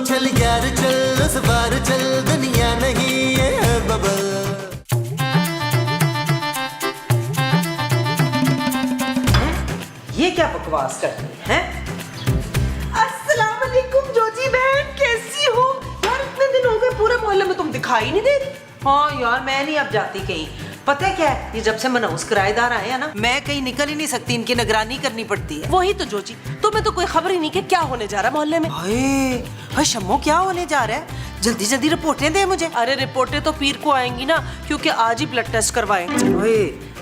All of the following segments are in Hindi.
चल यार चल, इस बार चल, दुनिया नहीं है बबल। ये क्या बकवास करती है? अस्सलाम वालेकुम जोजी बहन, कैसी हो यार? इतने दिन हो गए, पूरे मोहल्ले में तुम दिखाई नहीं दे रही। हाँ यार, मैं नहीं अब जाती कहीं। पता है क्या है, ये जब से मनहूस किराएदार आए हैं ना, मैं कहीं निकल ही नहीं सकती, इनकी निगरानी करनी पड़ती है। वही तो जोजी, तुम्हें तो कोई खबर ही नहीं कि क्या होने जा रहा है मोहल्ले में। हाय शम्मो, क्या होने जा रहा है? जल्दी जल्दी रिपोर्टें दे मुझे। अरे रिपोर्टें तो पीर को आएंगी ना, क्योंकि आज ही ब्लड टेस्ट करवाएंगे।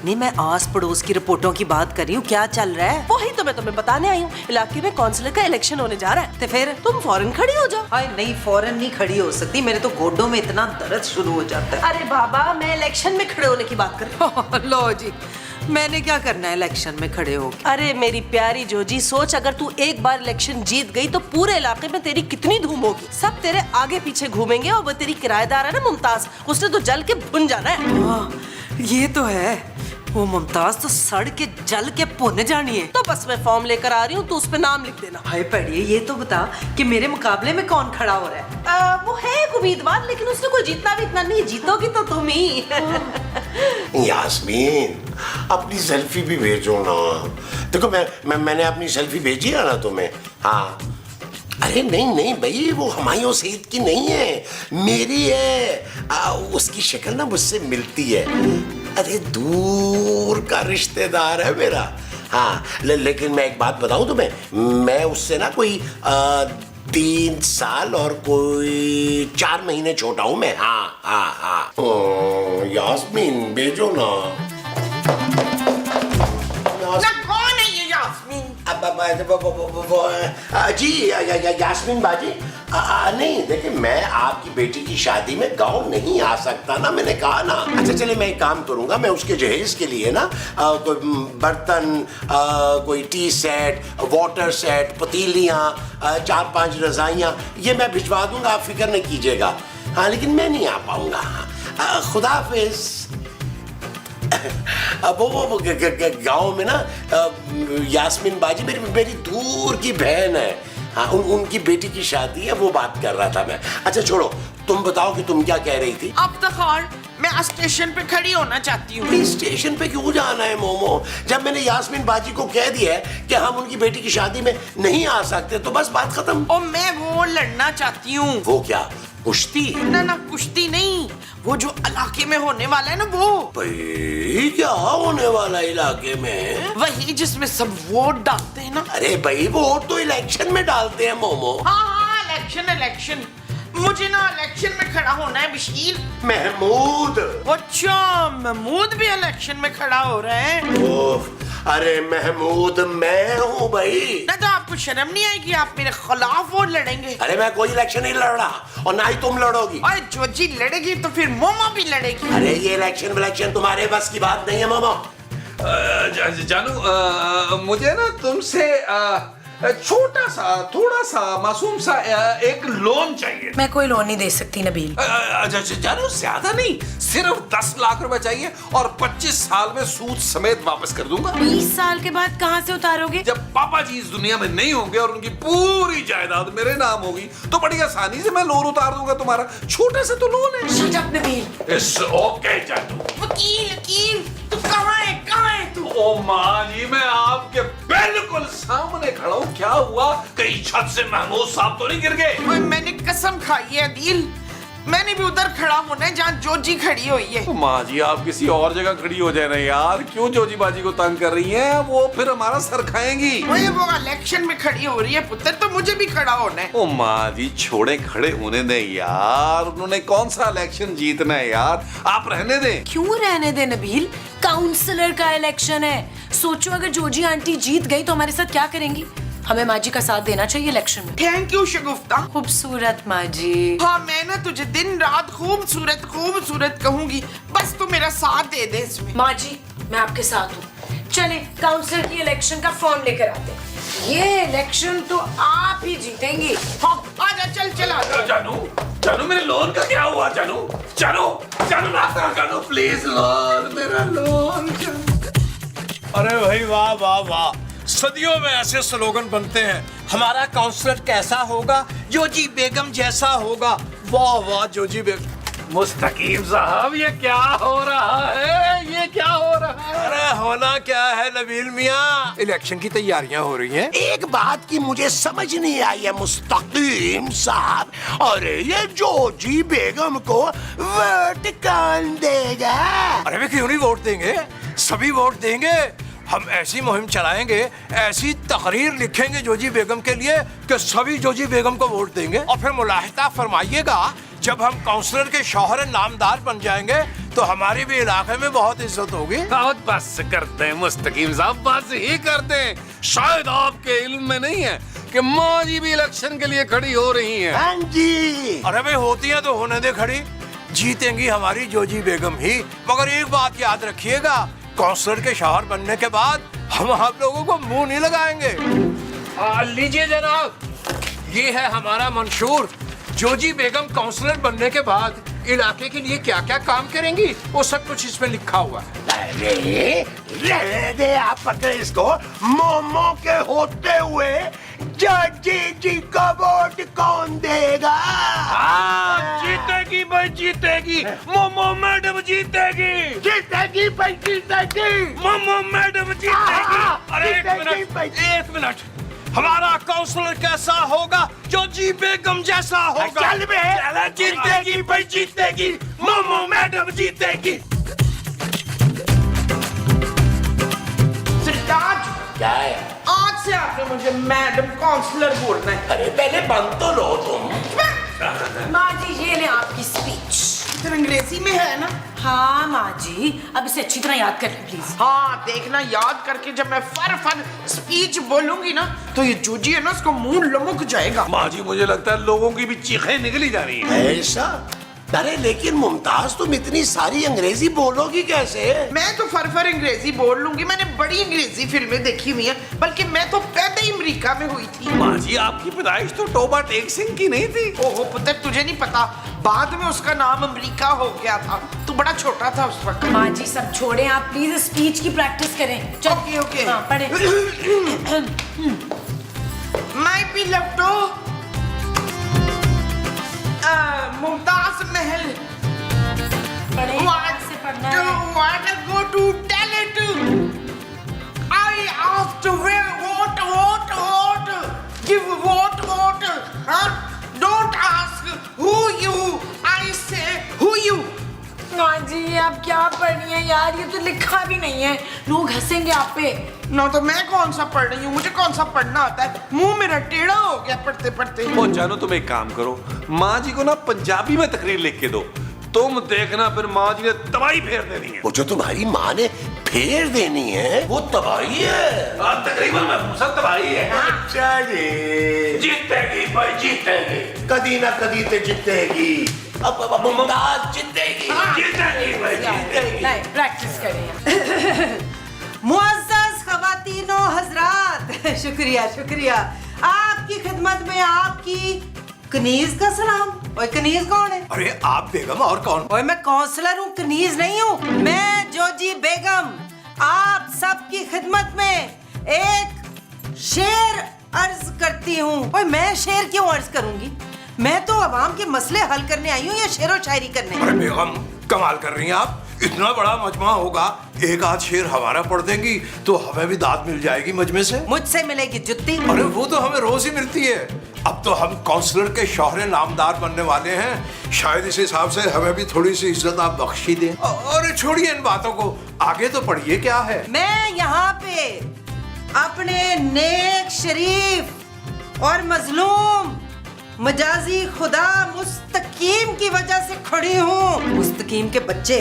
नहीं, मैं आस पड़ोस की रिपोर्टों की बात कर रही हूँ, क्या चल रहा है वही तो मैं तुम्हें बताने आई हूँ। इलाके में काउंसिलर का इलेक्शन होने जा रहा है, तो फिर तुम फौरन खड़ी हो जाओ। हाय नहीं, फौरन नहीं खड़ी हो सकती, मेरे तो गोडों में इतना दर्द शुरू हो जाता है। अरे बाबा, मैं इलेक्शन में खड़े होने की बात कर रही हूँ। लो जी, मैंने क्या करना है इलेक्शन में खड़े हो? अरे मेरी प्यारी जोजी, सोच अगर तू एक बार इलेक्शन जीत गई तो पूरे इलाके में तेरी कितनी धूम होगी। सब तेरे आगे पीछे घूमेंगे, और वो तेरी किराएदार है ना मुमताज, उसने तो जल के भुन जाना है। ये तो है, वो मुमताज तो सड़ के जल के भुन जानी है। तो बस मैं फॉर्म लेकर आ रही हूँ, तो उस पे नाम लिख देना। हाय पढ़िए, ये तो बता कि मेरे मुकाबले में कौन खड़ा हो रहा है? वो है एक उम्मीदवार, लेकिन उसने कोई जीतना भी इतना नहीं। जीतोगी तो तुम ही। यास्मीन, अपनी सेल्फी भी भेजो ना। देखो मैंने अपनी सेल्फी भेजी है ना तुम्हें। हाँ, अरे नहीं भाई, वो हुमायूं सईद की नहीं है, मेरी है। उसकी शक्ल ना मुझसे मिलती है। अरे दूर का रिश्तेदार है मेरा। हाँ, लेकिन मैं एक बात बताऊं तुम्हें, मैं उससे ना कोई 3 साल और कोई 4 महीने छोटा हूं मैं। हाँ। यास्मीन भेजो ना। कौन है ये यास्मीन? जी यास्मीन बाजी, नहीं देखिए, मैं आपकी बेटी की शादी में गांव नहीं आ सकता ना, मैंने कहा ना। अच्छा चलिए, मैं एक काम करूंगा, मैं उसके जहेज के लिए ना कोई बर्तन, कोई टी सेट, वाटर सेट, पतीलियां, 4-5 रजाइयां, ये मैं भिजवा दूंगा, आप फिक्र नहीं कीजिएगा। हाँ, लेकिन मैं नहीं आ पाऊंगा। खुदा हाफिज। वो गांव में ना यास्मीन बाजी मेरी दूर की बहन है। हाँ, उनकी बेटी की शादी है, वो बात कर रहा था मैं। अच्छा छोड़ो, तुम बताओ कि तुम क्या कह रही थी? अब तक मैं स्टेशन पे खड़ी होना चाहती हूँ। स्टेशन पे क्यों जाना है मोमो? जब मैंने यास्मीन बाजी को कह दिया है कि हम उनकी बेटी की शादी में नहीं आ सकते, तो बस बात खत्म। और मैं वो लड़ना चाहती हूँ। वो क्या, कुश्ती? ना कुश्ती नहीं, वो जो इलाके में होने वाला है ना, वो। भाई क्या होने वाला इलाके में? वही जिसमें सब वोट डालते हैं ना। अरे भाई, वोट तो इलेक्शन में डालते हैं मोमो। हाँ, इलेक्शन। मुझे ना इलेक्शन में खड़ा होना है बशीर। महमूद। अच्छा, महमूद भी इलेक्शन में खड़ा हो रहे हैं। अरे महमूद, मैं हूँ भाई। ना तो आपको शर्म नहीं आएगी? आप मेरे खिलाफ वोट लड़ेंगे? अरे मैं कोई इलेक्शन नहीं लड़ रहा, और ना ही तुम लड़ोगी। अरे जोजी लड़ेगी तो फिर मोमो भी लड़ेगी। अरे ये इलेक्शन तुम्हारे बस की बात नहीं है मोमो। जानू, मुझे ना तुमसे छोटा सा, थोड़ा सा मासूम सा एक लोन चाहिए। मैं कोई लोन नहीं दे सकती नबील। जानू, ज्यादा नहीं, सिर्फ 10 लाख रुपए चाहिए, और 25 साल में सूद समेत वापस कर दूंगा। 20 साल के बाद कहाँ से उतारोगे? जब पापा जी इस दुनिया में नहीं होंगे और उनकी पूरी जायदाद मेरे नाम होगी, तो बड़ी आसानी से मैं लोन उतार दूंगा तुम्हारा। छोटा सा तो लोन है। Shut up Nabeel. It's okay जानू। वकील, तू कहाँ है तू? ओ माँ जी, मैं आपके बिल्कुल सामने खड़ा हूँ। क्या हुआ, कहीं छत से महमूद साहब तो नहीं गिर गए? मैंने कसम खाई है दिल, मैंने भी उधर खड़ा होना है जहाँ जोजी खड़ी हुई है। माँ जी, आप किसी और जगह खड़ी हो जाए ना यार, क्यों जोजी बाजी को तंग कर रही हैं? वो फिर हमारा सर खाएंगी। वो इलेक्शन में खड़ी हो रही है पुत्र, तो मुझे भी खड़ा होना है। ओ माँ जी, छोड़े, खड़े होने दें यार, उन्होंने कौन सा इलेक्शन जीतना है यार, आप रहने दें। क्यों रहने दे नबील? काउंसलर का इलेक्शन है। सोचो अगर जोजी आंटी जीत गई तो हमारे साथ क्या करेंगी? हमें माँ जी का साथ देना चाहिए इलेक्शन में। थैंक यू शगुफ्ता। खूबसूरत माँ जी। हाँ, मैं ना तुझे दिन रात खूबसूरत कहूंगी, बस तू मेरा साथ दे दे इसमें। माँ जी, मैं आपके साथ हूँ। चले काउंसलर की इलेक्शन का फॉर्म लेकर आते हैं। ये इलेक्शन तो आप ही जीतेंगी। हाँ, आजा, चल आजा। जानू, मेरे लोन का क्या हुआ? जानू, रास्ता जानू, प्लीज लोन, मेरा लोन। अरे भाई वाह, सदियों में ऐसे स्लोगन बनते हैं हमारा काउंसलर कैसा होगा? जोजी बेगम जैसा होगा। वाह वाह जोजी बेगम। मुस्तकीम साहब, ये क्या हो रहा है? ये क्या हो रहा है? अरे होना क्या है नबील मियाँ, इलेक्शन की तैयारियां हो रही हैं। एक बात की मुझे समझ नहीं आई है मुस्तकीम साहब, अरे ये जोजी बेगम को वोट कौन देगा? अरे वे क्यों नहीं वोट देंगे? सभी वोट देंगे। हम ऐसी मुहिम चलाएंगे, ऐसी तकरीर लिखेंगे जोजी बेगम के लिए कि सभी जोजी बेगम को वोट देंगे। और फिर मुलाहिजा फरमाइएगा, जब हम काउंसलर के शौहर नामदार बन जाएंगे तो हमारी भी इलाके में बहुत इज्जत होगी। बहुत बस करते हैं मुस्तकीम साहब, बस ही करते हैं। शायद आपके इल्म में नहीं है कि माँ जी भी इलेक्शन के लिए खड़ी हो रही हैं। हाँ जी। अरे भाई होती है तो होने दे खड़ी, जीतेंगी हमारी जोजी बेगम ही। मगर एक बात याद रखिएगा, काउंसलर के शौहर बनने के बाद हम आप लोगों को मुंह नहीं लगाएंगे। लीजिए जनाब, ये है हमारा मंशूर। जोजी बेगम काउंसलर बनने के बाद इलाके के लिए क्या क्या काम करेंगी वो सब कुछ इसमें लिखा हुआ है। अरे रहने दे, आप पकड़े इसको। मोमो के होते हुए जोजी जी को वोट कौन देगा? जीतेगी भाई जीतेगी, मोमो मैडम जीतेगी। जीतेगी भाई जीतेगी। मोमो मैडम जीतेगी। अरे जीतेगी एक मिनट, हमारा काउंसलर कैसा होगा? जोजी बेगम जैसा होगा। चल बे। जीतेगी भाई जीतेगी, मोमो मैडम जीतेगी। सिद्धार्थ, क्या है? आज से आपने मुझे मैडम काउंसलर बोलना है। अरे पहले बंद तो लो तुम। माँ जी ये ले आपकी स्पीच। तो अंग्रेजी में है ना? हाँ माँ जी, अब इसे अच्छी तरह याद कर लें प्लीज। हाँ देखना, याद करके जब मैं फर स्पीच बोलूंगी ना तो ये जूजी है ना, उसको मुंह लमुक जाएगा। माँ जी, मुझे लगता है लोगों की भी चीखें निकली जा रही हैं। ऐसा? अरे लेकिन मुमताज, तुम इतनी सारी अंग्रेजी बोलोगी कैसे? मैं तो फर अंग्रेजी बोल लूंगी। मैंने बड़ी अंग्रेजी फिल्में देखी हुई हैं, बल्कि मैं तो पैदा ही अमेरिका में हुई थी। माँ जी, आपकी पैदाइश तो टोबा टेक सिंह की नहीं थी। ओहो पुत्र, तुझे नहीं पता, बाद में उसका नाम अमेरिका हो गया था। तू बड़ा छोटा था उस वक्त। माँ जी सब छोड़ें, आप प्लीज स्पीच की प्रैक्टिस करें। चल ओके ओके। हाँ पढ़े। माय बिलव्ड मुमताज महल, पढ़े से पढ़ना है। want to go to talent. I asked where what give what huh? Don't ask who you, I say who you. माँ जी ये आप क्या पढ़ रही हैं यार, ये तो लिखा भी नहीं है, लोग हंसेंगे आप पे। ना तो मैं कौन सा पढ़ रही हूँ, मुझे कौन सा पढ़ना आता है। मुंह मेरा टेढ़ा हो गया पढ़ते पढ़ते। ओ जानो, तुम एक काम करो, माँ जी को ना पंजाबी में तकरीर लिख के दो। तुम देखना फिर माँ जी ने तबाही फेर देनी है। वो जो तुम्हारी माँ ने फेर देनी है वो तबाही है। तकरीबन महफूसा तबाही है। अच्छा जी। जीतेगी भाई जीतेगी, कदी ना कदी ते जीतेगी। अब मुमताज जीतेगी। जीतेगी भाई जीतेगी। नहीं प्रैक्टिस करें। मुअज़्ज़ज़ ख़वातीनो हज़रात, शुक्रिया शुक्रिया। आपकी खिदमत में आपकी कनीज का सलाम। ओए कनीज कौन है? अरे आप बेगम और कौन? ओए मैं काउंसलर हूँ, कनीज नहीं हूँ। मैं जोजी बेगम आप सबकी खिदमत में एक शेर अर्ज करती हूँ। ओए मैं शेर क्यों अर्ज करूंगी? मैं तो अवाम के मसले हल करने आई हूँ या शेरो शायरी करने। अरे बेगम कमाल कर रही हैं आप, इतना बड़ा मजमा होगा, एक आध शेर हमारा पढ़ देंगी तो हमें भी दाद मिल जाएगी मजमे से। मुझसे मिलेगी जुत्ती। अरे वो तो हमें रोज ही मिलती है। अब तो हम काउंसलर के शौहरे नामदार बनने वाले हैं, शायद इस हिसाब से हमें भी थोड़ी सी इज्जत आप बख्शी दें। और छोड़िए इन बातों को, आगे तो पढ़िए क्या है। मैं यहाँ पे अपने नेक शरीफ और मजलूम मजाजी खुदा मुस्तकीम की वजह से खड़ी हूँ। मुस्तकीम के बच्चे,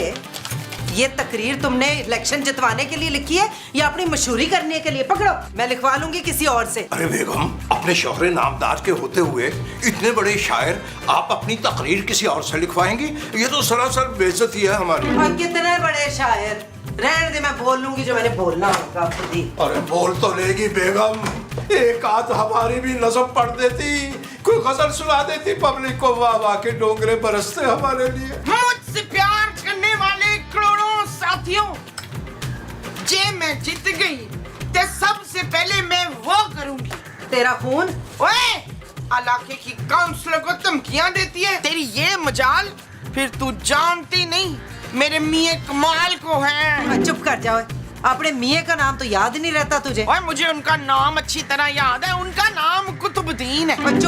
ये तकरीर तुमने इलेक्शन जितवाने के लिए लिखी है या अपनी मशहूरी करने के लिए? पकड़ो, मैं लिखवा लूंगी किसी और से। अरे बेगम, अपने शौहरे नामदार के होते हुए इतने बड़े शायर आप अपनी तकरीर किसी और से लिखवाएंगी? ये तो सरासर बेइज्जती है हमारी। और कितने बड़े शायर, रहने दे, मैं बोल लूंगी जो मैंने बोलना होगा खुद ही। अरे बोल तो लेगी बेगम, एक आध हमारी भी नज़म पढ़ देती, कोई गजल सुना देती पब्लिक को, वाह वाह के डोंगरे बरसते हमारे लिए। मुझसे प्यार करने वाले करोड़ों साथियों, जे मैं जीत गई तो सबसे पहले मैं वो करूंगी तेरा खून। ओए इलाके की काउंसलर को धमकियां देती है, तेरी ये मजाल, फिर तू जानती नहीं मेरे मियां कमाल को है। चुप कर जाओ, अपने मियाँ का नाम तो याद ही नहीं रहता तुझे। ओए मुझे उनका नाम अच्छी तरह याद है, उनका नाम कुतुबुद्दीन है। और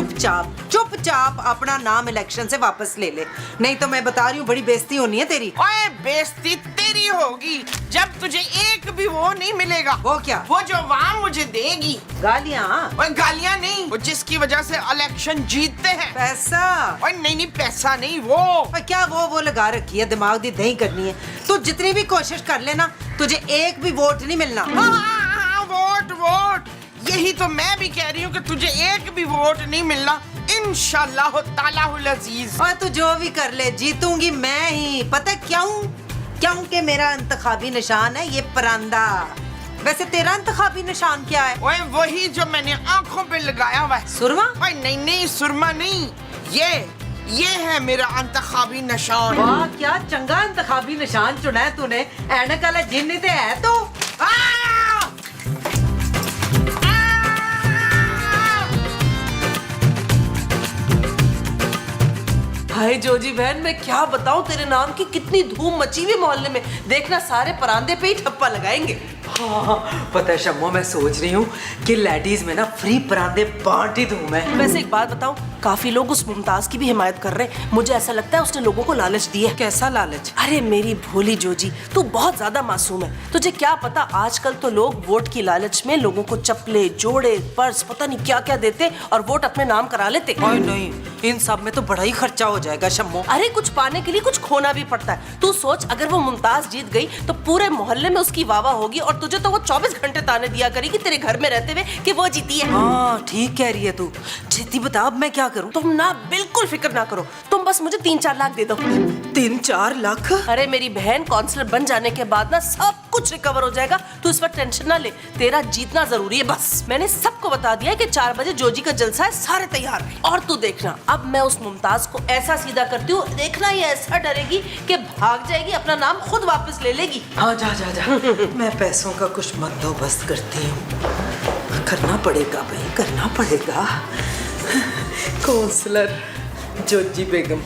चुपचाप अपना नाम इलेक्शन से वापस ले ले, नहीं तो मैं बता रही हूँ बड़ी बेइज्जती होनी है तेरी। ओए बेइज्जती तेरी होगी जब तुझे एक भी वो नहीं मिलेगा। वो क्या? वो जो वहाँ मुझे देगी। गालियाँ? ओए गालियाँ नहीं, वो जिसकी वजह से इलेक्शन जीतते हैं। पैसा? ओए नहीं पैसा नहीं, वो और क्या वो लगा रखी है, दिमाग दी दही करनी है। तू जितनी भी कोशिश कर लेना तुझे एक भी वोट नहीं मिलना। हाँ, वोट यही तो मैं भी कह रही हूँ कि तुझे एक भी वोट नहीं मिलना इंशाल्लाह तालाहुल अजीज। और तू जो भी कर ले जीतूंगी मैं ही। पता क्योंकि मेरा इंतखाबी निशान है ये परिंदा। वैसे तेरा इंतखाबी निशान क्या है? ओए वही जो मैंने आंखों पे लगाया हुआ है। सुरमा? ओए नहीं सुरमा नहीं, ये है मेरा इंतखाबी निशान। वाह क्या चंगा इंतखाबी निशान चुना है तूने। ऐनक वाला जिन्न ते है तो। हाय जोजी बहन, मैं क्या बताऊं तेरे नाम की कितनी धूम मची हुई मोहल्ले में। देखना सारे परांदे पे ही ठप्पा लगाएंगे। हाँ पता है शम्मो, मैं सोच रही हूँ कि लेडीज में ना फ्री परांदे बांट ही दूं मैं। वैसे एक बात बताऊं, काफी लोग उस मुमताज की भी हिमायत कर रहे हैं। मुझे ऐसा लगता है उसने लोगों को लालच दी है। कैसा लालच? अरे मेरी भोली जोजी, तू बहुत ज्यादा मासूम है। तुझे क्या पता आजकल तो लोग वोट की लालच में लोगों को चप्पले, जोड़े, पर्स, पता नहीं क्या क्या देते और वोट अपने नाम करा लेते। नहीं, इन सब में तो बड़ा ही खर्चा हो जाएगा शम्मो। अरे कुछ पाने के लिए कुछ खोना भी पड़ता है। तू सोच, अगर वो मुमताज जीत गई तो पूरे मोहल्ले में उसकी वाह होगी और तुझे तो वो 24 घंटे ताने दिया करेगी तेरे घर में रहते हुए कि वो जीती है। हाँ ठीक कह रही है तू। छेती बता अब मैं क्या करूं? तुम ना बिल्कुल फिक्र ना करो, तुम बस मुझे 3-4 लाख दे दो। 3-4 लाख? अरे मेरी बहन, काउंसलर बन जाने के बाद ना सब कुछ रिकवर हो जाएगा। तू इस वक्त टेंशन ना ले, तेरा जीतना जरूरी है बस। मैंने सबको बता दिया है कि 4 बजे जोजी का जलसा है, सारे तैयार हैं। और तू देखना, अब मैं उस मुमताज को ऐसा सीधा करती हूँ, देखना ये ऐसा डरेगी कि भाग जाएगी, अपना नाम खुद वापस ले लेगी। हाँ जा मैं पैसों का कुछ बंदोबस्त करती हूँ। करना पड़ेगा भाई, करना पड़ेगा। काउंसलर जोजी बेगम।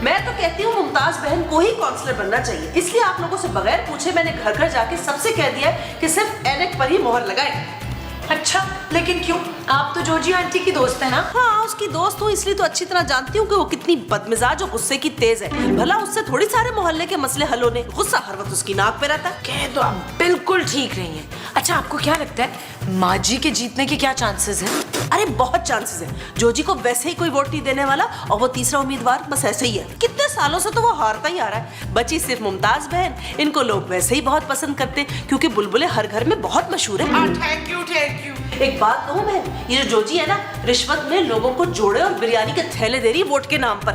मैं तो कहती हूँ मुमताज बहन को ही काउंसलर बनना चाहिए। इसलिए आप लोगों से बगैर पूछे मैंने घर घर जाके सबसे कह दिया है कि सिर्फ ऐनक पर ही मोहर लगाए। अच्छा, लेकिन क्यों? आप तो जोजी आंटी की दोस्त है ना? हाँ उसकी दोस्त हूँ, इसलिए तो अच्छी तरह जानती हूँ कि वो कितनी बदमिजाज और गुस्से की तेज है। भला उससे थोड़ी सारे मोहल्ले के मसले हल होने। गुस्सा हर वक्त उसकी नाक पे रहता है। कह तो आप बिल्कुल ठीक रही हैं। अच्छा आपको क्या लगता है माजी के जीतने के क्या चांसेस हैं? अरे बहुत चांसेस है। जोजी को वैसे ही कोई वोट नहीं देने वाला और वो तीसरा उम्मीदवार बस ऐसे ही है। कितने सालों से तो वो हारता ही आ रहा है। बची सिर्फ मुमताज बहन, इनको लोग वैसे ही बहुत पसंद करते हैं क्योंकि बुलबुलें हर घर में बहुत मशहूर है। Thank you. एक बात कहूँ बहन, ये जो जोजी है ना, रिश्वत में लोगों को जोड़े और बिरयानी के थैले दे रही है वोट के नाम पर।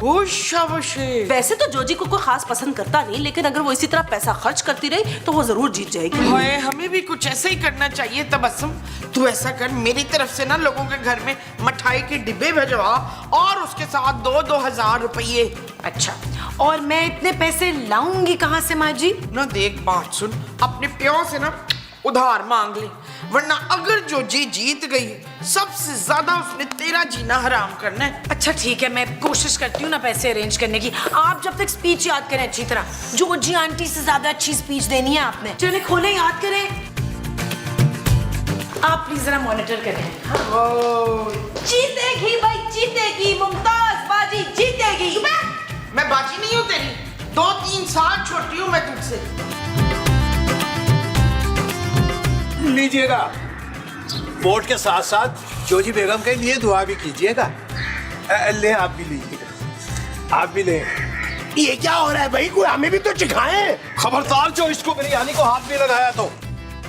वैसे तो जोजी को कोई खास पसंद करता नहीं, लेकिन अगर वो इसी तरह पैसा खर्च करती रही तो वो जरूर जीत जाएगी। हाय, हमें भी कुछ ऐसा ही करना चाहिए। तबस्सुम, तू ऐसा कर, मेरी तरफ से ना लोगों के घर में मिठाई के डिब्बे भिजवा और उसके साथ 2-2 हजार रुपये। अच्छा, और मैं इतने पैसे लाऊंगी कहाँ से माजी? ना देख, बात सुन, अपने प्यो से ना उधार मांग ले, वरना अगर जोजी जीत गई सबसे ज्यादा उसने तेरा जीना हराम करना है। अच्छा ठीक है, मैं कोशिश करती हूँ ना पैसे अरेंज करने की। आप जब तक स्पीच याद करें अच्छी तरह, जोजी आंटी से ज्यादा अच्छी स्पीच देनी है आपने। चलिए खोले, याद करें। आप प्लीज जरा मॉनिटर करें। जीतेगी भाई, जीतेगी मुमताज बाजी, जीतेगी। मैं बाजी नहीं हूँ तेरी, 2-3 साल छोटी हूँ मैं तुझसे। लीजिएगा, वोट के साथ साथ जोजी बेगम के लिए दुआ भी कीजिएगा। ले आप भी लीजिएगा, आप भी ले। ये क्या हो रहा है भाई? कोई हमें भी तो चिखाए। खबरदार जो इसको बिरयानी को हाथ में लगाया तो।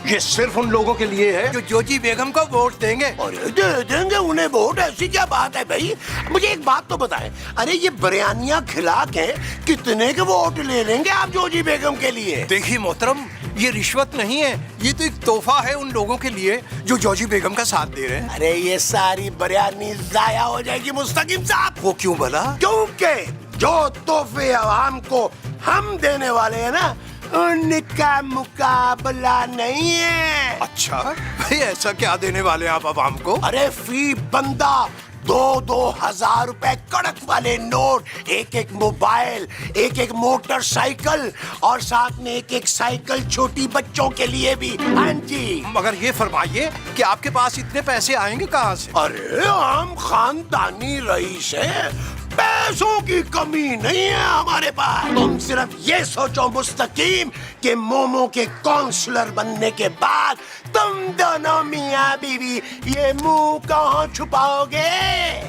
ये सिर्फ उन लोगों के लिए है जो जोजी बेगम को वोट देंगे। अरे दे देंगे उन्हें वोट, ऐसी क्या बात है भाई? मुझे एक बात तो बताएं, अरे ये बिरयानियां खिला के कितने के वोट ले लेंगे आप जोजी बेगम के लिए? देखिए मोहतरम, ये रिश्वत नहीं है, ये तो एक तोहफा है उन लोगों के लिए जो जोजी बेगम का साथ दे रहे हैं। अरे ये सारी बिरयानी जाया हो जाएगी मुस्तकिम साहब। वो क्यों भला? क्योंकि जो तोहफे आवाम को हम देने वाले हैं ना, उनका मुकाबला नहीं है। अच्छा भाई, ऐसा क्या देने वाले आप आवाम को? अरे फी बंदा 2,000 रुपए कड़क वाले नोट, एक मोबाइल, एक मोटरसाइकिल और साथ में एक साइकिल छोटी बच्चों के लिए भी। हाँ जी। मगर ये फरमाइए कि आपके पास इतने पैसे आएंगे कहाँ से? अरे हम खानदानी रईस हैं, पैसों की कमी नहीं है हमारे पास। तुम सिर्फ ये सोचो मुस्तकीम कि मोमो के काउंसलर बनने के बाद तुम दोनों मियाँ बीवी ये मुंह कहाँ छुपाओगे?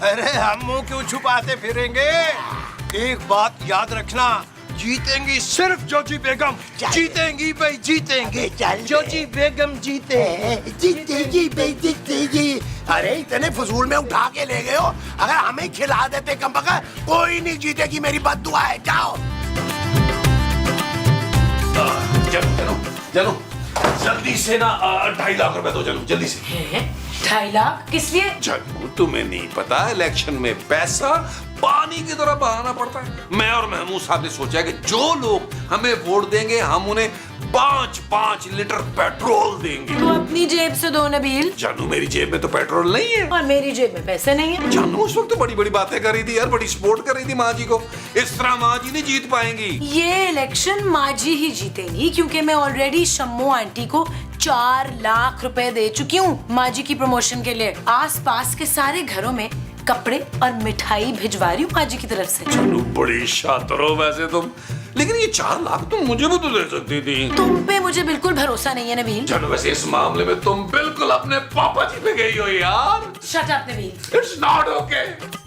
अरे हम मुंह क्यों छुपाते फिरेंगे? एक बात याद रखना, जीतेंगी सिर्फ जोजी बेगम। जीतेंगी भाई, जीतेंगी। जोजी बेगम जीतेगी भाई, जीतेगी। अरे इतने फजूल में उठा के ले गए हो, अगर हमें खिला देते कम बका कोई नहीं जीतेगी, मेरी बद्दुआ है। जाओ चलो जल्दी से ना 2.5 लाख रुपए दो, चलो जल्दी से। 2.5 लाख किस लिए? जानू तुम्हें नहीं पता, इलेक्शन में पैसा पानी की तरह बहाना पड़ता है। मैं और महमूद साहब ने सोचा कि जो लोग हमें वोट देंगे हम उन्हें 5-5 लीटर पेट्रोल देंगे। तो अपनी जेब से दो नबील। जानू मेरी जेब में तो पेट्रोल नहीं है और मेरी जेब में पैसे नहीं है। जानू उस वक्त तो बड़ी बड़ी बातें कर रही थी यार, बड़ी सपोर्ट कर रही थी माँ जी को। इस तरह माँ जी नहीं जीत पाएंगी। ये इलेक्शन माँ जी ही जीतेंगी, क्योंकि मैं ऑलरेडी शम्मू आंटी को 4 लाख रुपए दे चुकी हूँ माँ जी की प्रमोशन के लिए। आसपास के सारे घरों में कपड़े और मिठाई भिजवा रही हूँ माँ जी की तरफ से। जानू बड़ी शातिर हो वैसे तुम, लेकिन ये 4 लाख तुम मुझे भी तो दे सकती थी। तुम पे मुझे बिल्कुल भरोसा नहीं है नबील। जानू वैसे इस मामले में तुम बिल्कुल अपने पापा जी पे गई हो यार। Shut up Nabeel. It's not okay.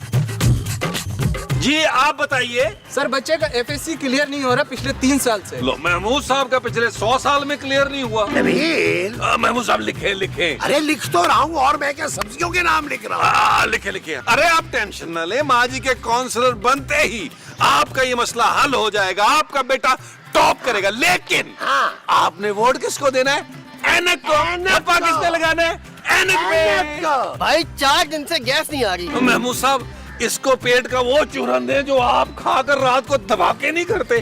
जी आप बताइए। सर बच्चे का एफएससी क्लियर नहीं हो रहा पिछले 3 साल से। लो महमूद साहब का पिछले 100 साल में क्लियर नहीं हुआ। नबील, महमूद साहब लिखे। अरे लिख तो रहा हूँ, और मैं क्या सब्जियों के नाम लिख रहा हूँ? लिखे। अरे आप टेंशन न ले, माँ जी के काउंसलर बनते ही आपका ये मसला हल हो जाएगा, आपका बेटा टॉप करेगा। लेकिन आपने वोट किसको देना है? ऐनक को। ठप्पा किसने लगाना है? ऐनक पे। भाई 4 दिन से गैस नहीं आ रही। महमूद साहब इसको पेट का वो चूरन दे जो आप खाकर रात को दबाके नहीं करते।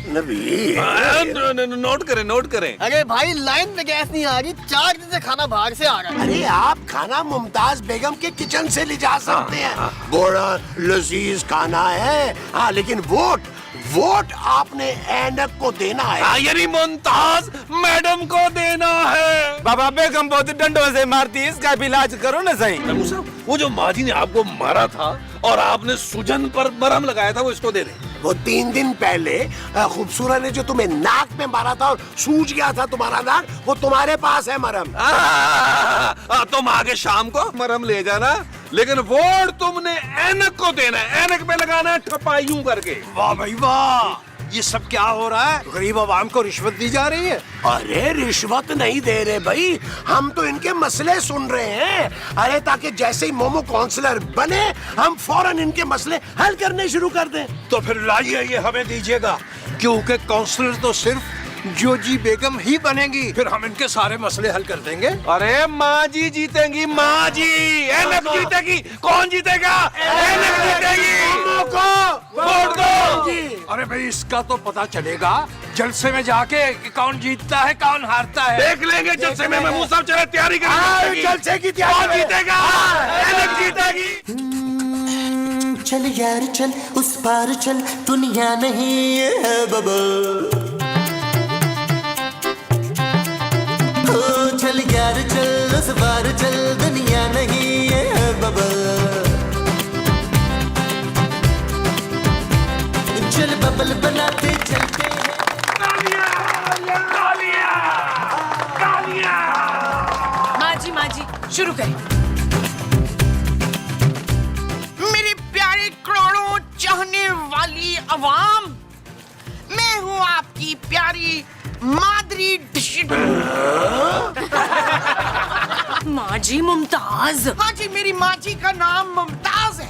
नोट करें। अरे भाई लाइन पे गैस नहीं आ रही, 4 दिन से खाना बाहर से आ रहा है। अरे आप खाना मुमताज बेगम के किचन से ले जा सकते हैं, बड़ा लजीज खाना है। हाँ लेकिन वोट आपने ऐनक को देना है। यानी मुमताज मैडम को देना है। बाबा बेगम बहुत डंडों से मारती, इसका भी इलाज करो ना सही। वो जो माँ जी ने आपको मारा था और आपने सुजन पर मरहम लगाया था, वो इसको दे दे। वो 3 दिन पहले खूबसूरत ने जो तुम्हें नाक में मारा था और सूज गया था तुम्हारा नाक, वो तुम्हारे पास है मरहम। तुम आगे शाम को मरहम ले जाना, लेकिन वोट तुमने ऐनक को देना है, ऐनक पे लगाना है ठप्पा यूं करके। वाह भाई वाह, ये सब क्या हो रहा है? गरीब आवाम को रिश्वत दी जा रही है। अरे रिश्वत नहीं दे रहे भाई, हम तो इनके मसले सुन रहे हैं। अरे ताकि जैसे ही मोमो काउंसलर बने हम फौरन इनके मसले हल करने शुरू कर दें। तो फिर लाइए ये हमें दीजिएगा, क्योंकि काउंसलर तो सिर्फ जोजी बेगम ही बनेगी, फिर हम इनके सारे मसले हल कर देंगे। अरे माँ जी जीतेंगी, माँ जी। ऐनक जीतेगी। कौन जीतेगा? ऐनक जीतेगी। वोट दो। अरे भाई इसका तो पता चलेगा जलसे में जाके कि कौन जीतता है कौन हारता है। देख लेंगे जलसे में। महमूद साहब चले तैयारी करें जलसे की तैयारी। कौन जीतेगा? ऐनक जीतेगी। चल यार चल उस पार चल, दुनिया नहीं है बबल। चल यार चल उस पार चल, दुनिया नहीं है बबल। चल बबल बनाते चलते माँ जी शुरू करें। मेरे प्यारे करोड़ों चाहने वाली अवाम, मैं हूँ आपकी प्यारी मादरी माँ जी मुमताज। हाँ जी, मेरी माँ जी का नाम मुमताज है।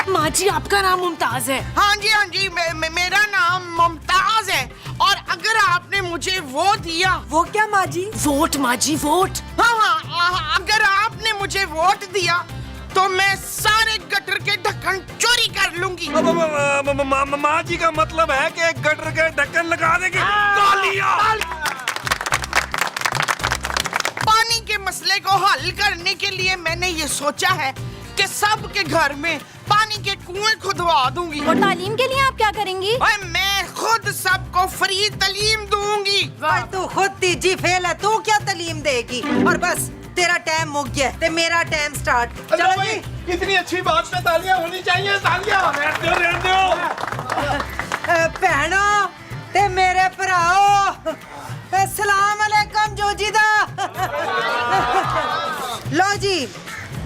माँ जी आपका नाम मुमताज है? हाँ जी, मेरा नाम मुमताज है। और अगर आपने मुझे वो दिया। वो क्या माँ जी? वोट माँ जी, वोट। हाँ, अगर आपने मुझे वोट दिया तो मैं सारे गटर के ढक्कन चोरी कर लूंगी। माँ जी का मतलब है कि गटर के ढक्कन लगा देगी। तालियां! पानी के मसले को हल करने के लिए मैंने ये सोचा है कि सबके घर में पानी के कुएं खुदवा दूंगी। और तालीम के लिए आप क्या करेंगी? और मैं खुद सबको फ्री तालीम दूंगी। तू खुद तीजी फेल है, तू क्या तालीम देगी? और बस तेरा टाइम मुक गया ते मेरा टाइम स्टार्ट। चलो जी, इतनी अच्छी बात पे तालियां होनी चाहिए। तालियां भैनों ते मेरे भराओ, अस्सलाम अलैकुम जोजी दा। लो जी,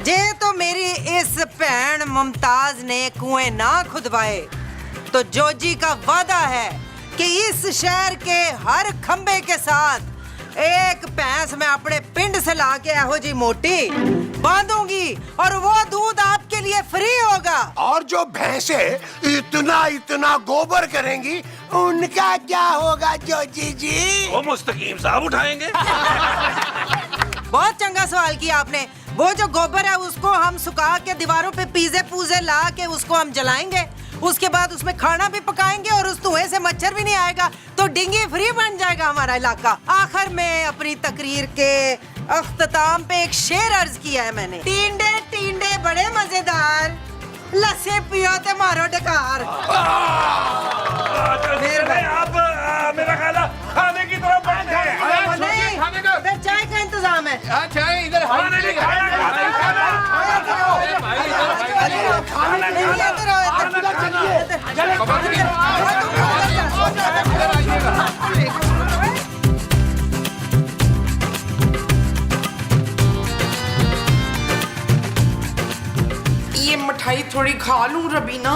जे तो मेरी इस भैन मुमताज ने कुएं ना खुदवाए तो जोजी का वादा है कि इस शहर के हर खंबे के साथ एक भैंस मैं अपने पिंड से लाके एहो जी मोटी बांधूंगी और वो दूध आपके लिए फ्री होगा। और जो भैंसे इतना इतना गोबर करेंगी उनका क्या होगा जोजी जी? वो मुस्तकीम साहब उठाएंगे। बहुत चंगा सवाल किया आपने। वो जो गोबर है उसको हम सुखा के दीवारों पे पीजे पूजे ला के उसको हम जलाएंगे, उसके बाद उसमें खाना भी पकाएंगे और उस धुएं से मच्छर भी नहीं आएगा, तो डेंगू फ्री बन जाएगा हमारा इलाका। आखिर में अपनी तकरीर के अख्ताम पे एक शेर अर्ज किया है मैंने, टींडे टींडे बड़े मजेदार, लस्सी पियो ते मारो डकार। आप मेरा खाना खाने की तरफ बढ़ते हैं। नहीं, इधर चाय का इंतजाम है। चाय इधर ये मिठाई थोड़ी खा लूं रबीना?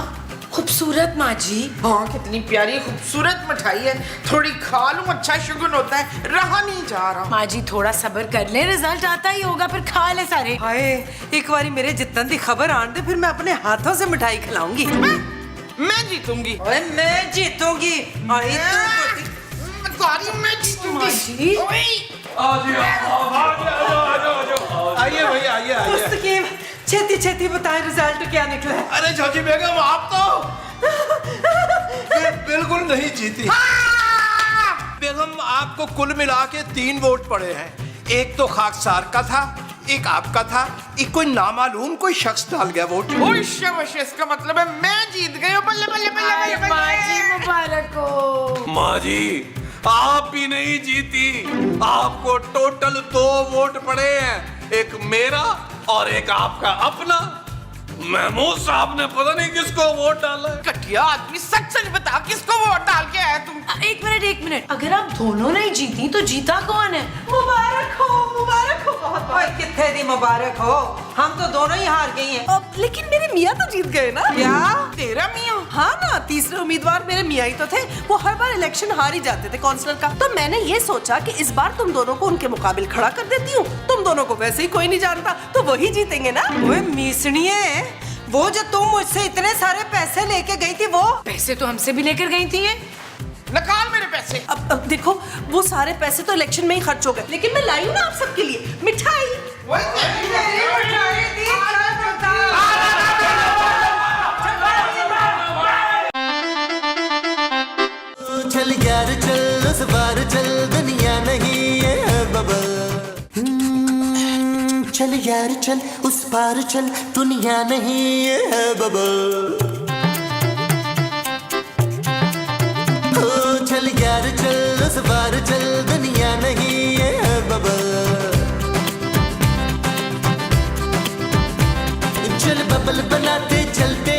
खूबसूरत माँ जी। हाँ, कितनी प्यारी खूबसूरत मिठाई है, थोड़ी खा लूं, अच्छा शुगन होता है, रहा नहीं जा रहा। माँ जी थोड़ा सब्र कर ले, रिजल्ट आता ही होगा, फिर खा ले सारे। हाय, एक बारी मेरे जितन दी खबर आन दे, फिर मैं अपने हाथों से मिठाई खिलाऊंगी। मैं जीतूंगी। ओए मैं जीतूंगी। आई मैं जीतूंगी। आइए भैया, आइए मुस्तकीम, छेती छेती बताएं रिजल्ट क्या निकला है? अरे जोजी बेगम, आप तो ये बिल्कुल नहीं जीती। बेगम, आपको कुल मिला के 3 वोट पड़े हैं। एक तो खाकसार का था, एक आपका था, एक कोई नामालूम कोई शख्स डाल गया वोट। इसका मतलब है मैं जीत गई। बल्ले बल्ले बल्ले बल्ले माँ जी मुबारक हो। माँ जी, आप भी नहीं जीती, आपको टोटल 2 वोट पड़े हैं, एक मेरा और एक आपका अपना। महमूद साहब ने पता नहीं किसको वोट डाला है। घटिया आदमी, सच सच बता, किसको वोट डाल के आया तुम? एक मिनट, अगर आप दोनों नहीं जीती तो जीता कौन है? मुबारक हो बहुत। ओए कितने दी मुबारक हो, हम तो दोनों ही हार गई हैं। लेकिन मेरे मियाँ तो जीत गए ना। क्या? तेरा मियाँ? हाँ ना, तीसरे उम्मीदवार मेरे मियाँ ही तो थे। वो हर बार इलेक्शन हार ही जाते थे काउंसलर का। तो मैंने ये सोचा कि इस बार तुम दोनों को उनके मुकाबिल खड़ा कर देती हूँ। तुम दोनों को वैसे ही कोई नहीं जानता, तो वही जीतेंगे ना। ओए मीसणिये, वो जो तुम मुझसे इतने सारे पैसे लेके गई थी, वो पैसे तो हमसे भी लेकर गई थी। निकाल मेरे पैसे। अब देखो, वो सारे पैसे तो इलेक्शन में ही खर्च हो गए, लेकिन मैं लाई हूँ ना आप सबके लिए मिठाई। चल यार चल, उस बार चल, दुनिया नहीं है बबल। चल यार चल, उस पार चल, दुनिया नहीं है बबल। चल यार चल, उस बार चल, दुनिया नहीं है बबल। चल बबल बनाते चलते